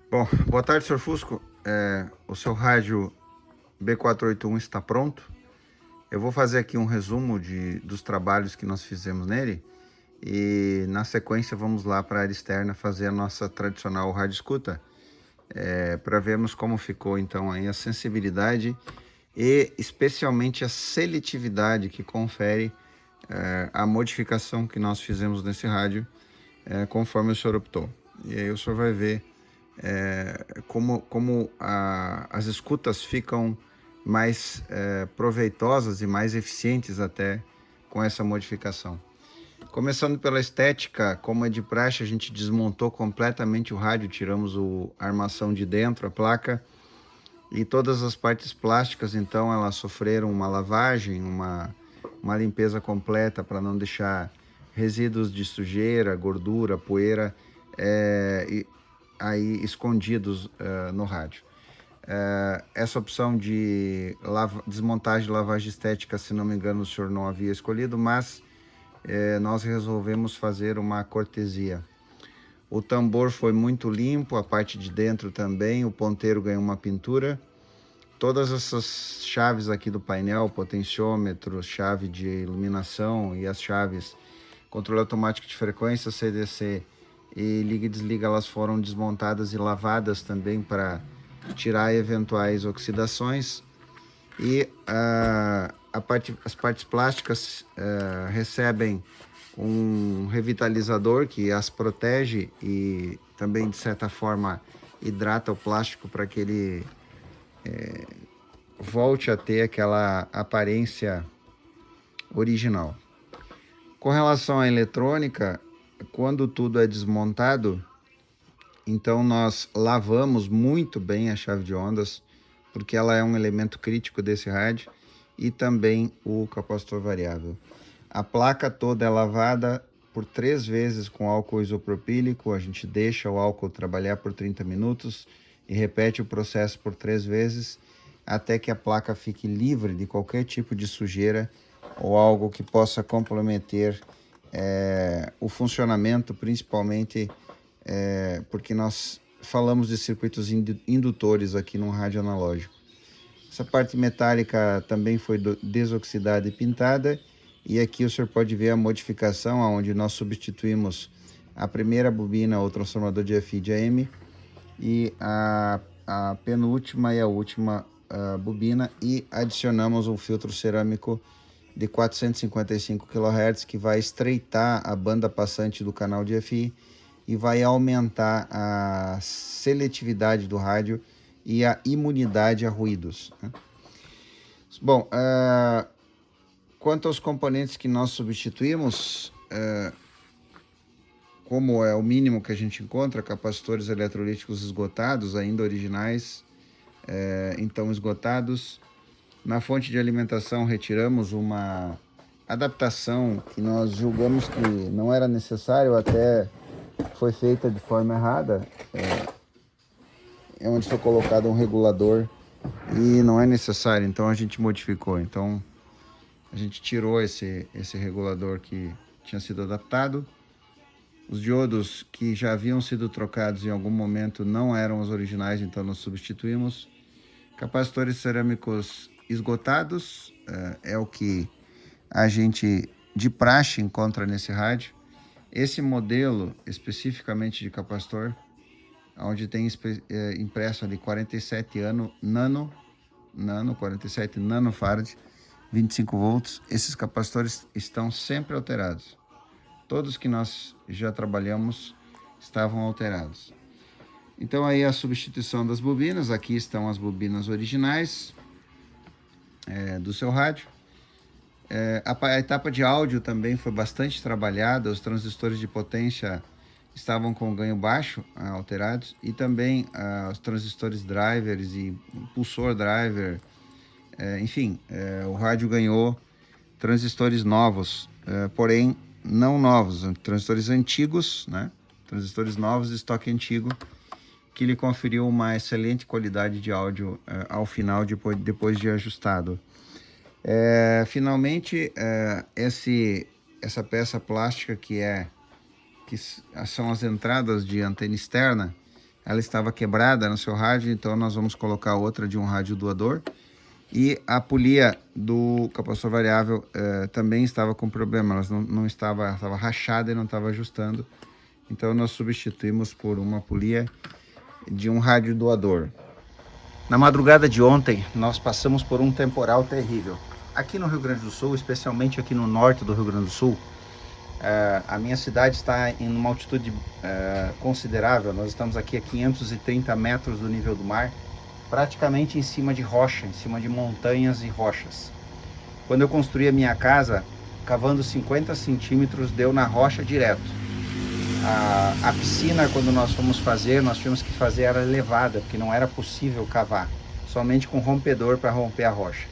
Bom, boa tarde, Sr. Fusco. O seu rádio B481 está pronto. Eu vou fazer aqui um resumo dos trabalhos que nós fizemos nele e, na sequência, vamos lá para a área externa fazer a nossa tradicional rádio escuta, para vermos como ficou, então, aí a sensibilidade e, especialmente, a seletividade que confere a modificação que nós fizemos nesse rádio, conforme o senhor optou. E aí o senhor vai ver como as escutas ficam mais proveitosas e mais eficientes até com essa modificação. Começando pela estética, como é de praxe, a gente desmontou completamente o rádio, tiramos a armação de dentro, a placa, e todas as partes plásticas, então, elas sofreram uma lavagem, uma limpeza completa para não deixar resíduos de sujeira, gordura, poeira aí escondidos no rádio. Essa opção de desmontagem e lavagem estética, se não me engano, o senhor não havia escolhido, mas nós resolvemos fazer uma cortesia. O tambor foi muito limpo, a parte de dentro também, o ponteiro ganhou uma pintura. Todas essas chaves aqui do painel, potenciômetro, chave de iluminação e as chaves controle automático de frequência, CDC e liga e desliga, elas foram desmontadas e lavadas também para tirar eventuais oxidações. E as partes plásticas recebem um revitalizador que as protege e também, de certa forma, hidrata o plástico para que ele volte a ter aquela aparência original. Com relação à eletrônica, quando tudo é desmontado, então nós lavamos muito bem a chave de ondas, porque ela é um elemento crítico desse rádio, e também o capacitor variável. A placa toda é lavada por 3 vezes com álcool isopropílico, a gente deixa o álcool trabalhar por 30 minutos e repete o processo por 3 vezes, até que a placa fique livre de qualquer tipo de sujeira ou algo que possa comprometer o funcionamento, principalmente porque nós falamos de circuitos indutores aqui no rádio analógico. Essa parte metálica também foi desoxidada e pintada, e aqui o senhor pode ver a modificação, onde nós substituímos a primeira bobina, o transformador de FI de AM, e a penúltima e a última bobina, e adicionamos um filtro cerâmico de 455 kHz, que vai estreitar a banda passante do canal de FI e vai aumentar a seletividade do rádio e a imunidade a ruídos, né? Bom, quanto aos componentes que nós substituímos, como é o mínimo que a gente encontra, capacitores eletrolíticos esgotados, ainda originais, então esgotados. Na fonte de alimentação retiramos uma adaptação que nós julgamos que não era necessário, até foi feita de forma errada, onde foi colocado um regulador e não é necessário, então a gente modificou. Então a gente tirou esse regulador que tinha sido adaptado. Os diodos que já haviam sido trocados em algum momento não eram os originais, então nós substituímos. Capacitores cerâmicos esgotados, é o que a gente de praxe encontra nesse rádio. Esse modelo especificamente de capacitor, onde tem impresso ali 47 nano 47 nanofarad, 25 volts, esses capacitores estão sempre alterados. Todos que nós já trabalhamos estavam alterados. Então aí a substituição das bobinas, aqui estão as bobinas originais do seu rádio. A etapa de áudio também foi bastante trabalhada, os transistores de potência estavam com ganho baixo alterados, e também os transistores drivers e pulsor driver, enfim, o rádio ganhou transistores novos, porém não novos, transistores antigos, né? Transistores novos de estoque antigo, que lhe conferiu uma excelente qualidade de áudio ao final, depois de ajustado. Finalmente, essa peça plástica que são as entradas de antena externa, ela estava quebrada no seu rádio, então nós vamos colocar outra de um rádio doador. E a polia do capacitor variável também estava com problema, ela não estava rachada e não estava ajustando. Então nós substituímos por uma polia de um rádio doador. Na madrugada de ontem, nós passamos por um temporal terrível. Aqui no Rio Grande do Sul, especialmente aqui no norte do Rio Grande do Sul, a minha cidade está em uma altitude considerável. Nós estamos aqui a 530 metros do nível do mar, praticamente em cima de rocha, em cima de montanhas e rochas. Quando eu construí a minha casa, cavando 50 centímetros, deu na rocha direto. A piscina, quando nós fomos fazer, nós tínhamos que fazer ela elevada, porque não era possível cavar, somente com rompedor para romper a rocha.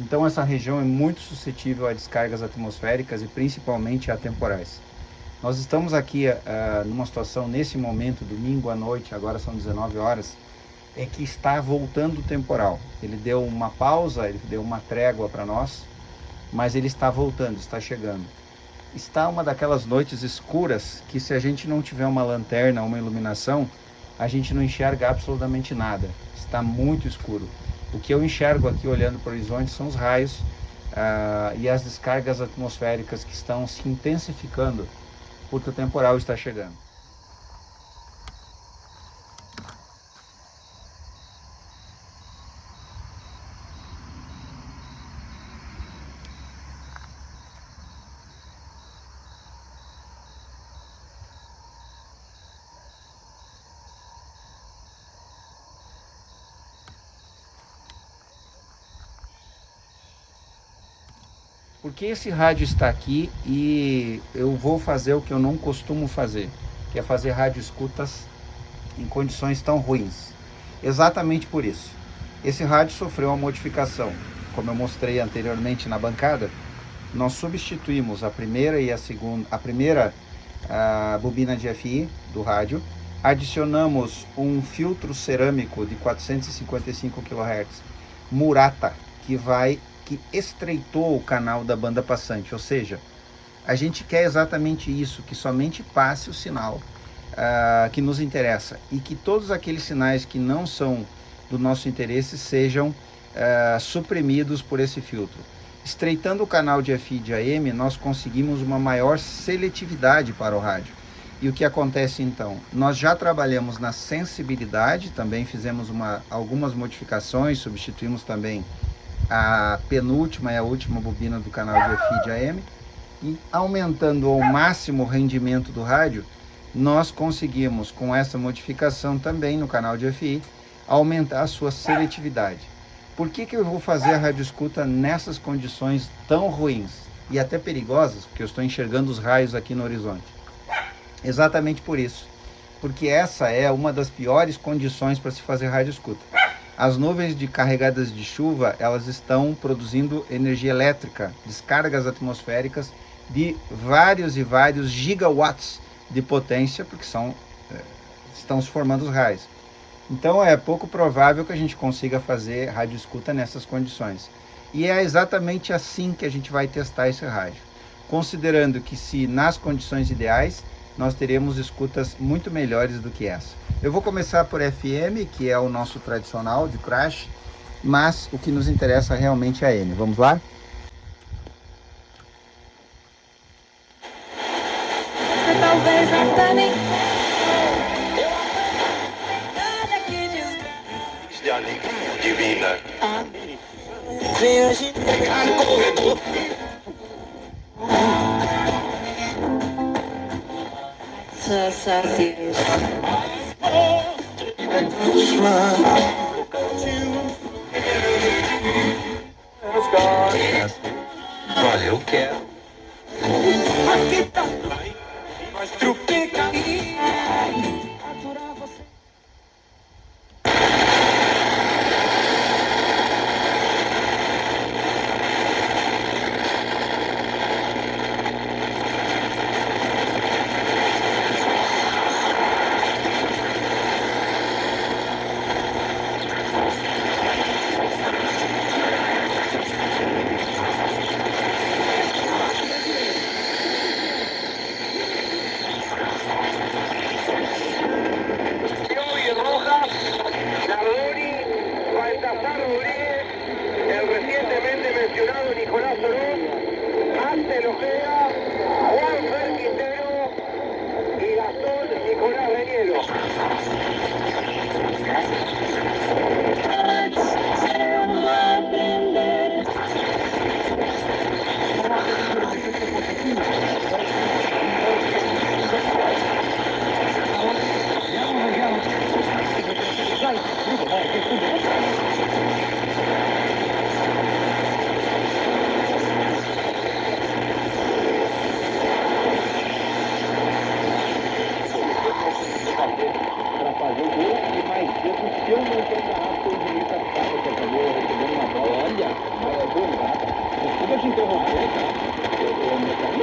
Então essa região é muito suscetível a descargas atmosféricas e principalmente a temporais. Nós estamos aqui numa situação, nesse momento, domingo à noite, agora são 19 horas, é que está voltando o temporal. Ele deu uma pausa, ele deu uma trégua para nós, mas ele está voltando, está chegando. Está uma daquelas noites escuras que, se a gente não tiver uma lanterna, uma iluminação, a gente não enxerga absolutamente nada. Está muito escuro. O que eu enxergo aqui olhando para o horizonte são os raios e as descargas atmosféricas que estão se intensificando porque o temporal está chegando. Porque esse rádio está aqui e eu vou fazer o que eu não costumo fazer, que é fazer rádio escutas em condições tão ruins. Exatamente por isso. Esse rádio sofreu uma modificação. Como eu mostrei anteriormente na bancada, nós substituímos a primeira e a segunda, a primeira bobina de FI do rádio, adicionamos um filtro cerâmico de 455 kHz Murata, que estreitou o canal da banda passante, ou seja, a gente quer exatamente isso, que somente passe o sinal que nos interessa e que todos aqueles sinais que não são do nosso interesse sejam suprimidos por esse filtro. Estreitando o canal de FI e de AM, nós conseguimos uma maior seletividade para o rádio. E o que acontece então? Nós já trabalhamos na sensibilidade, também fizemos algumas modificações, substituímos também a penúltima e a última bobina do canal de FI e de AM, e aumentando ao máximo o rendimento do rádio, nós conseguimos, com essa modificação também no canal de FI, aumentar a sua seletividade. Por que eu vou fazer a radioescuta nessas condições tão ruins e até perigosas? Porque eu estou enxergando os raios aqui no horizonte. Exatamente por isso. Porque essa é uma das piores condições para se fazer radioescuta. As nuvens carregadas de chuva, elas estão produzindo energia elétrica, descargas atmosféricas de vários e vários gigawatts de potência, porque estão se formando os raios. Então é pouco provável que a gente consiga fazer radioescuta nessas condições. E é exatamente assim que a gente vai testar esse rádio. Considerando que, se nas condições ideais, nós teremos escutas muito melhores do que essa. Eu vou começar por FM, que é o nosso tradicional de crash, mas o que nos interessa realmente é a AM. Vamos lá? Talvez até nem de alegria divina. Veja corredor. Olha, eu quero. Baltasar Rodríguez, el recientemente mencionado Nicolás Oroz, Axel Ojeda, Juan Fer Quintero y Gastón Nicolás Reñero. Para fazer o gol e mais cedo, se eu não estou enganado, foi o Vinícius Ascapa que acabou recebendo uma bola. Olha, mas é gol, tá? Desculpa te interromper, cara. Eu me caí,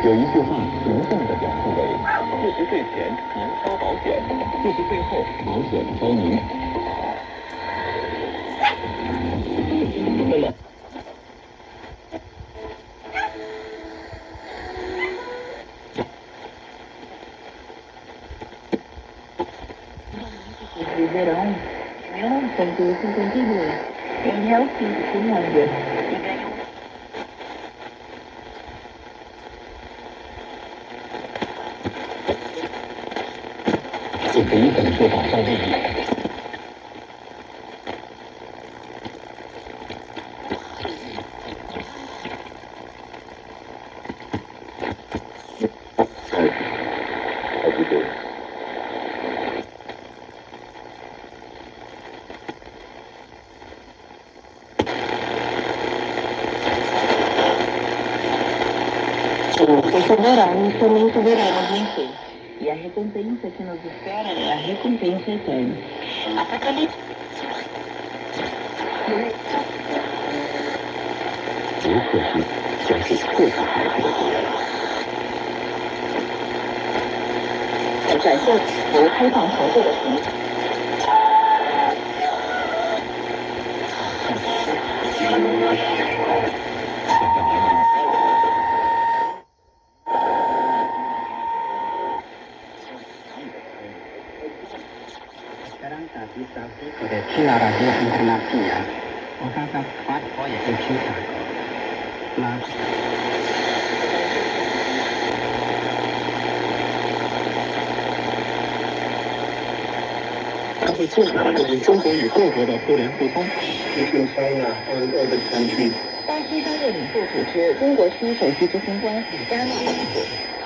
有一句话形象地表述为：40岁前您挑保险，40岁后保险挑您。那么。De verão, 1952, em Helsinki, Finlândia, e ganhou. 就可以感受到在这里。还不对。Esse verão também poderemos vencer. E a recompensa que nos espera é a recompensa eterna. Apocalipse. 只可惜，将是错杀孩子的敌人。展现由开放合作的形式。Speranța vista de la Radio Internațională. O casa fac voie în cinta. La 它会促使中国与各国的互联互通。巴西商业领袖组织中国区首席执行官李佳娜表示。